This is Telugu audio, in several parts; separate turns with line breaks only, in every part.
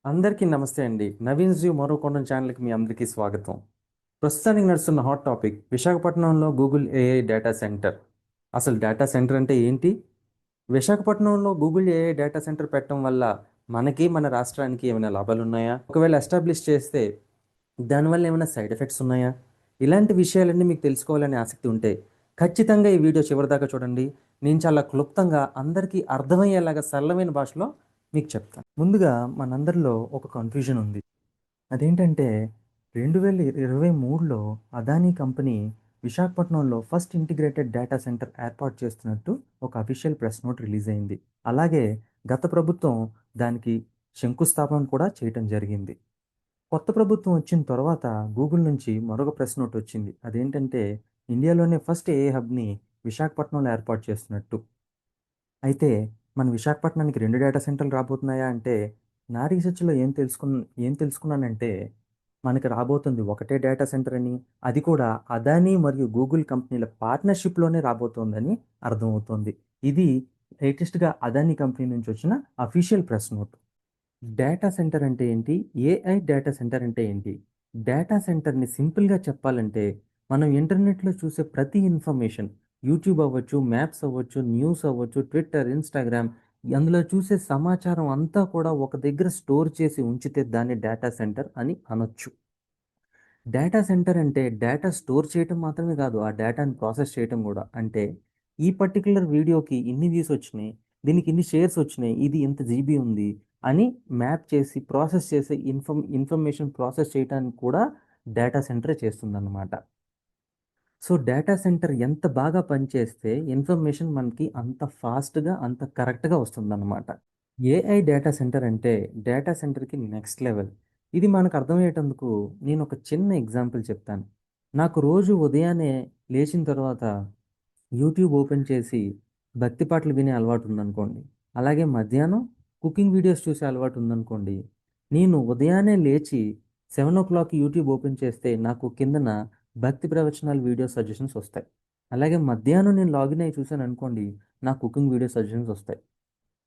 అందరికీ నమస్తే అండి. నవీన్స్ వ్యూ మరో కొండ ఛానల్కి మీ అందరికీ స్వాగతం. ప్రస్తుతానికి నడుస్తున్న హాట్ టాపిక్ విశాఖపట్నంలో గూగుల్ ఏఐ డేటా సెంటర్. అసలు డేటా సెంటర్ అంటే ఏంటి? విశాఖపట్నంలో గూగుల్ ఏఐ డేటా సెంటర్ పెట్టడం వల్ల మనకి మన రాష్ట్రానికి ఏమైనా లాభాలు ఉన్నాయా? ఒకవేళ ఎస్టాబ్లిష్ చేస్తే దానివల్ల ఏమైనా సైడ్ ఎఫెక్ట్స్ ఉన్నాయా? ఇలాంటి విషయాలన్నీ మీకు తెలుసుకోవాలనే ఆసక్తి ఉంటే ఖచ్చితంగా ఈ వీడియో చివరిదాకా చూడండి. నేను చాలా క్లుప్తంగా అందరికీ అర్థమయ్యేలాగా సరళమైన భాషలో మీకు చెప్తాను. ముందుగా మనందరిలో ఒక కన్ఫ్యూజన్ ఉంది. అదేంటంటే 2023లో అదానీ కంపెనీ విశాఖపట్నంలో ఫస్ట్ ఇంటిగ్రేటెడ్ డేటా సెంటర్ ఏర్పాటు చేస్తున్నట్టు ఒక అఫీషియల్ ప్రెస్ నోట్ రిలీజ్ అయింది. అలాగే గత ప్రభుత్వం దానికి శంకుస్థాపన కూడా చేయటం జరిగింది. కొత్త ప్రభుత్వం వచ్చిన తర్వాత గూగుల్ నుంచి మరొక ప్రెస్ నోట్ వచ్చింది. అదేంటంటే ఇండియాలోనే ఫస్ట్ ఏఐ హబ్ని విశాఖపట్నంలో ఏర్పాటు చేస్తున్నట్టు. అయితే మన విశాఖపట్నానికి 2 డేటా సెంటర్‌లు రాబోతున్నాయా అంటే, నా రీసెర్చ్‌లో ఏం తెలుసుకున్నానంటే, మనకి రాబోతుంది ఒకటే డేటా సెంటర్ అని, అది కూడా అదానీ మరియు గూగుల్ కంపెనీల పార్ట్నర్‌షిప్‌లోనే రాబోతోందని అర్థమవుతోంది. ఇది లేటెస్ట్‌గా అదానీ కంపెనీ నుంచి వచ్చిన official press note. Data centre అంటే ఏంటి? ఏఐ డేటా సెంటర్ అంటే ఏంటి? డేటా సెంటర్‌ని సింపుల్‌గా చెప్పాలంటే, మనం ఇంటర్నెట్‌లో చూసే ప్రతి ఇన్ఫర్మేషన్ యూట్యూబ్ అవ్వచ్చు, మ్యాప్స్ అవ్వచ్చు, న్యూస్ అవ్వచ్చు, ట్విట్టర్, ఇన్‌స్టాగ్రామ్ అందులో చూసే సమాచారం అంతా కూడా ఒక దగ్గర స్టోర్ చేసి ఉంచితే దాన్ని డేటా సెంటర్ అని అనొచ్చు. డేటా సెంటర్ అంటే డేటా స్టోర్ చేయటం మాత్రమే కాదు. ఆ డేటాని ప్రాసెస్ చేయటం గూడా. అంటే ఈ పర్టిక్యులర్ వీడియోకి ఇన్ని వ్యూస్ వచ్చినాయి. దీనికి ఇన్ని షేర్స్ వచ్చినాయి. ఇది ఇంత జీబీ ఉంది అని మ్యాప్ చేసి ప్రాసెస్ చేసే ఇన్ఫర్మేషన్ ప్రాసెస్ చేయటానికి కూడా డేటా సెంటరే చేస్తుందన్నమాట. సో, డేటా సెంటర్ ఎంత బాగా పనిచేస్తే ఇన్ఫర్మేషన్ మనకి అంత ఫాస్ట్‌గా, అంత కరెక్ట్‌గా వస్తుందన్నమాట. ఏఐ డేటా సెంటర్ అంటే డేటా సెంటర్‌కి నెక్స్ట్ లెవెల్. ఇది మనకు అర్థమయ్యేటందుకు నేను ఒక చిన్న ఎగ్జాంపుల్ చెప్తాను. నాకు రోజు ఉదయాన్నే లేచిన తర్వాత యూట్యూబ్ ఓపెన్ చేసి భక్తి పాటలు వినే అలవాటు ఉందనుకోండి. అలాగే మధ్యాహ్నం కుకింగ్ వీడియోస్ చూసే అలవాటు ఉందనుకోండి. నేను ఉదయాన్నే లేచి 7:00 యూట్యూబ్ ఓపెన్ చేస్తే నాకు కిందన భక్తి ప్రవచనాలు వీడియో సజెషన్స్ వస్తాయి. అలాగే మధ్యాహ్నం నేను లాగిన్ అయ్యి చూసాననుకోండి, నాకు కుకింగ్ వీడియో సజెషన్స్ వస్తాయి.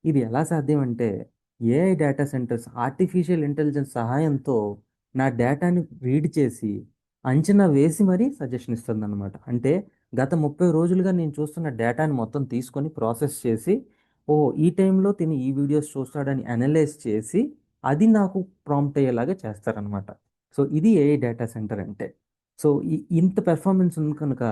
ఇది ఎలా సాధ్యం అంటే, AI data centres artificial intelligence సహాయంతో నా డేటాని రీడ్ చేసి, అంచనా వేసి మరీ సజెషన్ ఇస్తుందన్నమాట. అంటే గత 30 రోజులుగా నేను చూస్తున్న డేటాని మొత్తం తీసుకొని ప్రాసెస్ చేసి, ఓహ్! ఈ టైంలో తిను ఈ వీడియోస్ చూస్తాడని అనలైజ్ చేసి, అది నాకు ప్రాంప్ట్ అయ్యేలాగా చేస్తారనమాట. సో, ఇది ఏఐ డేటా సెంటర్ అంటే. సో, ఇంత పెర్ఫార్మన్స్ ఉంది కనుక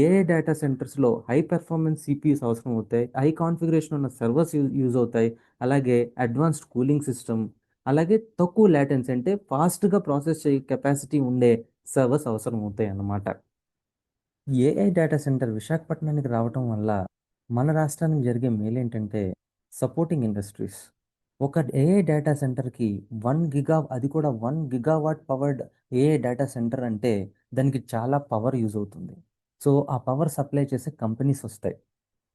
ఏఐ డేటా సెంటర్స్‌లో హై పెర్ఫార్మన్స్ సీపీయూస్ అవసరం అవుతాయి. హై కాన్ఫిగరేషన్ ఉన్న సర్వర్స్ యూజ్ అవుతాయి. అలాగే అడ్వాన్స్డ్ కూలింగ్ సిస్టమ్, అలాగే తక్కువ లాటెన్సీ అంటే ఫాస్ట్‌గా ప్రాసెస్ చేయే కెపాసిటీ ఉండే సర్వర్స్ అవసరం అవుతాయన్నమాట. ఏఐ డేటా సెంటర్ విశాఖపట్నానికి రావటం వల్ల మన రాష్ట్రానికి జరిగే మేలేంటంటే సపోర్టింగ్ ఇండస్ట్రీస్. ఒక ఏఐ డేటా సెంటర్‌కి 1 gigawatt powered AI data centre అంటే దానికి చాలా పవర్ యూజ్ అవుతుంది. సో, ఆ పవర్ సప్లై చేసే కంపెనీస్ వస్తాయి.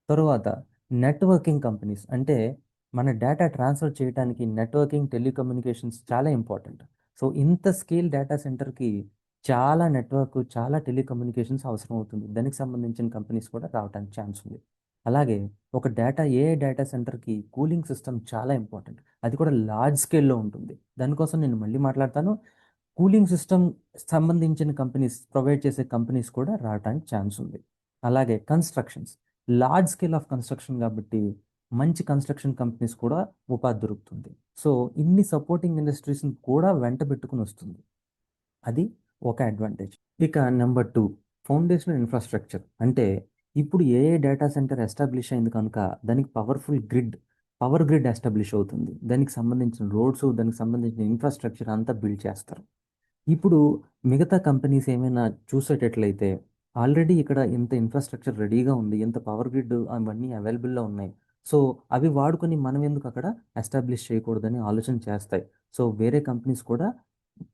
తరువాత నెట్వర్కింగ్ కంపెనీస్ అంటే మన డేటా ట్రాన్స్‌ఫర్ చేయటానికి నెట్వర్కింగ్, టెలికమ్యూనికేషన్స్ చాలా ఇంపార్టెంట్. సో, ఇంత స్కేల్ డేటా సెంటర్‌కి చాలా నెట్వర్క్, చాలా టెలికమ్యూనికేషన్స్ అవసరం అవుతుంది. దానికి సంబంధించిన కంపెనీస్ కూడా రావటానికి ఛాన్స్ ఉంది. అలాగే ఒక ఏఐ డేటా సెంటర్‌కి కూలింగ్ సిస్టమ్ చాలా ఇంపార్టెంట్. అది కూడా లార్జ్ స్కేల్‌లో ఉంటుంది. దానికోసం నేను మళ్ళీ మాట్లాడతాను. కూలింగ్ సిస్టమ్ సంబంధించిన కంపెనీస్ ప్రొవైడ్ చేసే కంపెనీస్ కూడా రావటానికి ఛాన్స్ ఉంది. అలాగే constructions. Large scale of construction కాబట్టి మంచి కన్‌స్ట్రక్షన్ కంపెనీస్ కూడా ఉపాధి దొరుకుతుంది. సో, ఇన్ని సపోర్టింగ్ ఇండస్ట్రీస్‌ని కూడా వెంటబెట్టుకొని వస్తుంది. అది ఒక అడ్వాంటేజ్. ఇక నంబర్ 2 ఫౌండేషనల్ ఇన్‌ఫ్రాస్ట్రక్చర్. అంటే ఇప్పుడు ఏఐ డేటా సెంటర్ ఎస్టాబ్లిష్ అయింది కనుక దానికి పవర్ గ్రిడ్ ఎస్టాబ్లిష్ అవుతుంది. దానికి సంబంధించిన రోడ్స్, దానికి సంబంధించిన ఇన్‌ఫ్రాస్ట్రక్చర్ అంతా బిల్డ్ చేస్తారు. ఇప్పుడు మిగతా కంపెనీస్ ఏమైనా చూసేటట్లయితే, ఆల్రెడీ ఇక్కడ ఇంత ఇన్‌ఫ్రాస్ట్రక్చర్ రెడీగా ఉంది. ఇంత పవర్ గ్రిడ్ అవన్నీ అవైలబుల్‌లో ఉన్నాయి. సో, అవి వాడుకొని మనం ఎందుకు అక్కడ ఎస్టాబ్లిష్ చేయకూడదని ఆలోచన చేస్తాయి. సో, వేరే కంపెనీస్ కూడా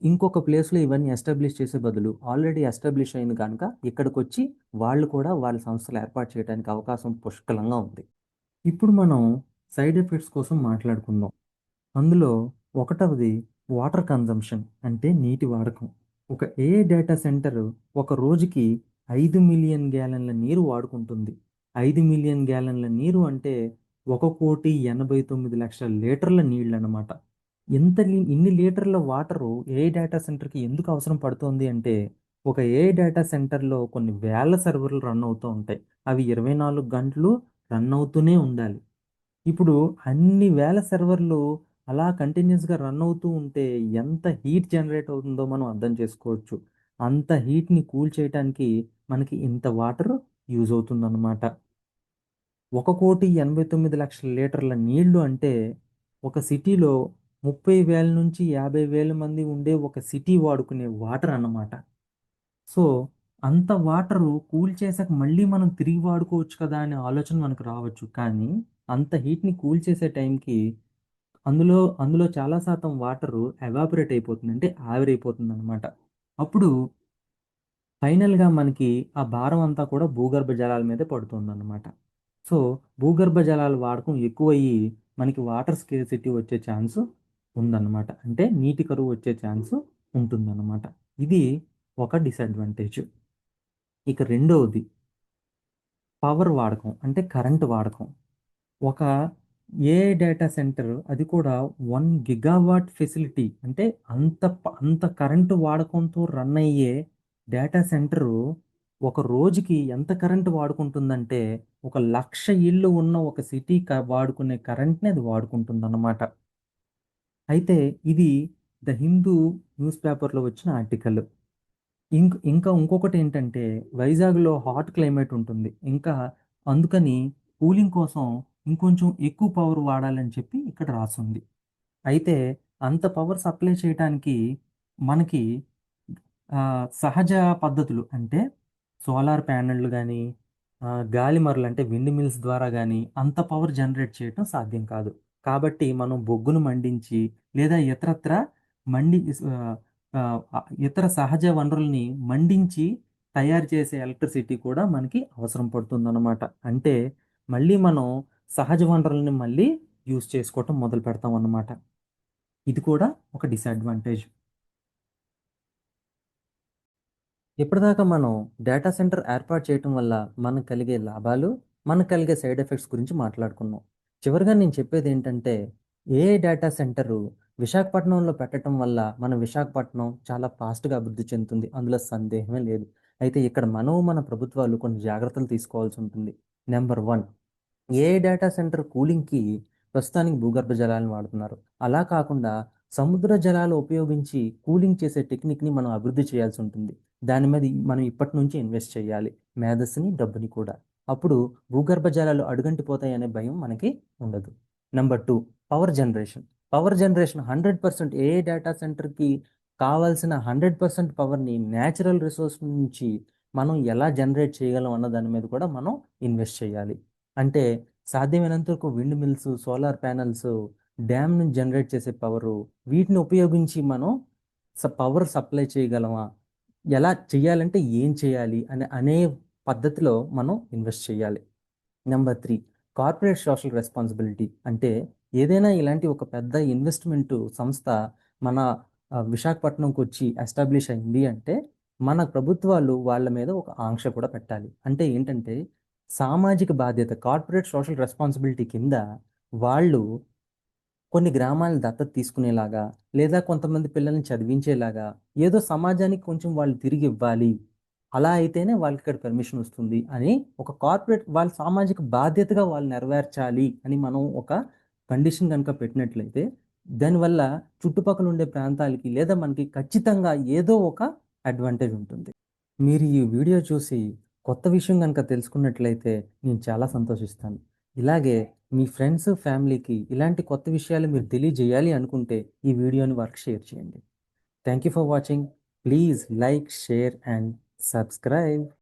ఇంకొక ప్లేస్‌లో ఇవన్నీ ఎస్టాబ్లిష్ చేసే బదులు ఆల్రెడీ ఎస్టాబ్లిష్ అయింది గనక ఇక్కడికొచ్చి వాళ్ళు కూడా వాళ్ళ సంస్థలు ఏర్పాటు చేయడానికి అవకాశం పుష్కలంగా ఉంది. ఇప్పుడు మనం సైడ్ ఎఫెక్ట్స్ కోసం మాట్లాడుకుందాం. అందులో ఒకటవది వాటర్ కన్జంప్షన్ అంటే నీటి వాడకం. ఒక ఏఐ డేటా సెంటర్ ఒక రోజుకి 5,000,000 గ్యాలన్ల నీరు వాడుకుంటుంది. 5,000,000 గ్యాలన్ల నీరు అంటే 1,89,00,000 లీటర్ల నీళ్ళనమాట. ఇన్ని లీటర్ల వాటరు ఏఐ డేటా సెంటర్కి ఎందుకు అవసరం పడుతోంది అంటే, ఒక ఏఐ డేటా సెంటర్లో కొన్ని వేల సర్వర్లు రన్ అవుతూ ఉంటాయి. అవి 24 గంటలు రన్ అవుతూనే ఉండాలి. ఇప్పుడు అన్ని వేల సర్వర్లు అలా కంటిన్యూస్‌గా రన్ అవుతూ ఉంటే ఎంత హీట్ జనరేట్ అవుతుందో మనం అర్థం చేసుకోవచ్చు. అంత హీట్‌ని కూల్ చేయటానికి మనకి ఇంత వాటర్ యూజ్ అవుతుందన్నమాట. 1,89,00,000 లీటర్ల నీళ్లు అంటే ఒక సిటీలో 30,000 నుంచి 50,000 మంది ఉండే ఒక సిటీ వాడుకునే వాటర్ అన్నమాట. సో, అంత వాటరు కూల్ చేసాక మళ్ళీ మనం తిరిగి వాడుకోవచ్చు కదా! అనే ఆలోచన మనకు రావచ్చు. కానీ అంత హీట్‌ని కూల్ చేసే టైంకి అందులో అందులో చాలా శాతం వాటరు ఎవాపరేట్ అయిపోతుంది. అంటే ఆవిరైపోతుందనమాట. అప్పుడు ఫైనల్‌గా మనకి ఆ భారం అంతా కూడా భూగర్భ జలాల మీదే పడుతుందన్నమాట. సో, భూగర్భ జలాల వాడకం ఎక్కువయ్యి మనకి వాటర్ స్కేర్సిటీ వచ్చే ఛాన్సు ఉందన్నమాట. అంటే నీటి కరువు వచ్చే ఛాన్సు ఉంటుందన్నమాట. ఇది ఒక డిసడ్వాంటేజ్. ఇక రెండోది పవర్ వాడకం. అంటే కరెంట్ వాడకం. ఒక ఏఐ డేటా సెంటర్ అది కూడా 1 గిగావాట్ ఫెసిలిటీ అంటే అంత కరెంటు వాడకంతో రన్ అయ్యే డేటా సెంటరు ఒక రోజుకి ఎంత కరెంట్ వాడుకుంటుందంటే, ఒక 1,00,000 ఇళ్ళు ఉన్న ఒక సిటీ వాడుకునే కరెంట్‌ని అది వాడుకుంటుందన్నమాట. అయితే ఇది 'ద హిందూ' న్యూస్ పేపర్‌లో వచ్చిన ఆర్టికల్. ఇంకా ఇంకొకటేంటంటే, వైజాగ్‌లో హాట్ క్లైమేట్ ఉంటుంది. ఇంకా అందుకని కూలింగ్ కోసం ఇంకొంచెం ఎక్కువ పవర్ వాడాలని చెప్పి ఇక్కడ రాసుంది. అయితే అంత పవర్ సప్లై చేయటానికి మనకి సహజ పద్ధతులు అంటే సోలార్ ప్యానెల్‌లు గానీ, గాలిమరలు అంటే విండ్ మిల్స్ ద్వారా గానీ అంత పవర్ జనరేట్ చేయటం సాధ్యం కాదు. కాబట్టి మనం బొగ్గును మండించి లేదా మండి ఆహ్, ఇతర సహజ వనరుల్ని మండించి తయారు చేసే ఎలక్ట్రిసిటీ కూడా మనకి అవసరం పడుతుందనమాట. అంటే మళ్ళీ మనం సహజ వనరుల్ని మళ్ళీ యూజ్ చేసుకోవటం మొదలు పెడతామన్నమాట. ఇది కూడా ఒక డిసడ్వాంటేజ్. ఇప్పటిదాకా మనం డేటా సెంటర్ ఏర్పాటు చేయటం వల్ల మనకు కలిగే లాభాలు, మనకు కలిగే సైడ్ ఎఫెక్ట్స్ గురించి మాట్లాడుకున్నాం. చివరగా నేను చెప్పేదేంటంటే, ఏఐ డేటా సెంటరు విశాఖపట్నంలో పెట్టటం వల్ల మన విశాఖపట్నం చాలా ఫాస్ట్‌గా అభివృద్ధి చెందుతుంది. అందులో సందేహమే లేదు. అయితే ఇక్కడ మన ప్రభుత్వాలు కొన్ని జాగ్రత్తలు తీసుకోవాల్సి ఉంటుంది. నంబర్ 1 ఏఐ డేటా సెంటర్ కూలింగ్‌కి ప్రస్తుతానికి భూగర్భ జలాలను వాడుతున్నారు. అలా కాకుండా సముద్ర జలాలు ఉపయోగించి కూలింగ్ చేసే టెక్నిక్‌ని మనం అభివృద్ధి చేయాల్సి ఉంటుంది. దాని మీద మనం ఇప్పటి నుంచే ఇన్వెస్ట్ చేయాలి. మేధస్సుని, డబ్బుని కూడా. అప్పుడు భూగర్భ జలాలు అడుగంటిపోతాయనే భయం మనకి ఉండదు. Number 2 power generation. Power generation 100% AI data సెంటర్‌కి కావాల్సిన 100% పవర్‌ని నేచురల్ రిసోర్స్ నుంచి మనం ఎలా జనరేట్ చేయగలం అన్న దాని మీద కూడా మనం ఇన్వెస్ట్ చేయాలి. అంటే సాధ్యమైనంత వరకు wind mills, solar panels, dam నుంచి జనరేట్ చేసే పవరు వీటిని ఉపయోగించి మనం పవర్ సప్లై చేయగలమా? ఎలా చేయాలంటే ఏం చేయాలి? అనే పద్ధతిలో మనం ఇన్వెస్ట్ చేయాలి. Number 3 corporate social responsibility. అంటే ఏదైనా ఇలాంటి ఒక పెద్ద ఇన్వెస్ట్‌మెంట్ సంస్థ మన విశాఖపట్నంకొచ్చి ఎస్టాబ్లిష్ అయింది అంటే, మన ప్రభుత్వాలు వాళ్ళ మీద ఒక ఆంక్ష కూడా పెట్టాలి. అంటే ఏంటంటే, సామాజిక బాధ్యత కార్పొరేట్ సోషల్ రెస్పాన్సిబిలిటీ కింద వాళ్ళు కొన్ని గ్రామాలను దత్తత తీసుకునేలాగా, లేదా కొంతమంది పిల్లల్ని చదివించేలాగా, ఏదో సమాజానికి కొంచెం వాళ్ళు తిరిగివ్వాలి. అలా అయితేనే వాళ్ళకిక్కడ పర్మిషన్ వస్తుంది అని ఒక కార్పొరేట్ వాళ్ళ సామాజిక బాధ్యతగా వాళ్ళు నెరవేర్చాలి అని మనం ఒక కండిషన్ గనుక పెట్టినట్లయితే, దానివల్ల చుట్టుపక్కల ఉండే ప్రాంతాలకి లేదా మనకి ఖచ్చితంగా ఏదో ఒక అడ్వాంటేజ్ ఉంటుంది. మీరు ఈ వీడియో చూసి కొత్త విషయం గనుక తెలుసుకున్నట్లయితే నేను చాలా సంతోషిస్తాను. ఇలాగే మీ ఫ్రెండ్స్, ఫ్యామిలీకి ఇలాంటి కొత్త విషయాలు మీరు తెలియజేయాలి అనుకుంటే ఈ వీడియోని వారికి షేర్ చేయండి. Thank you for watching. Please like, share and subscribe.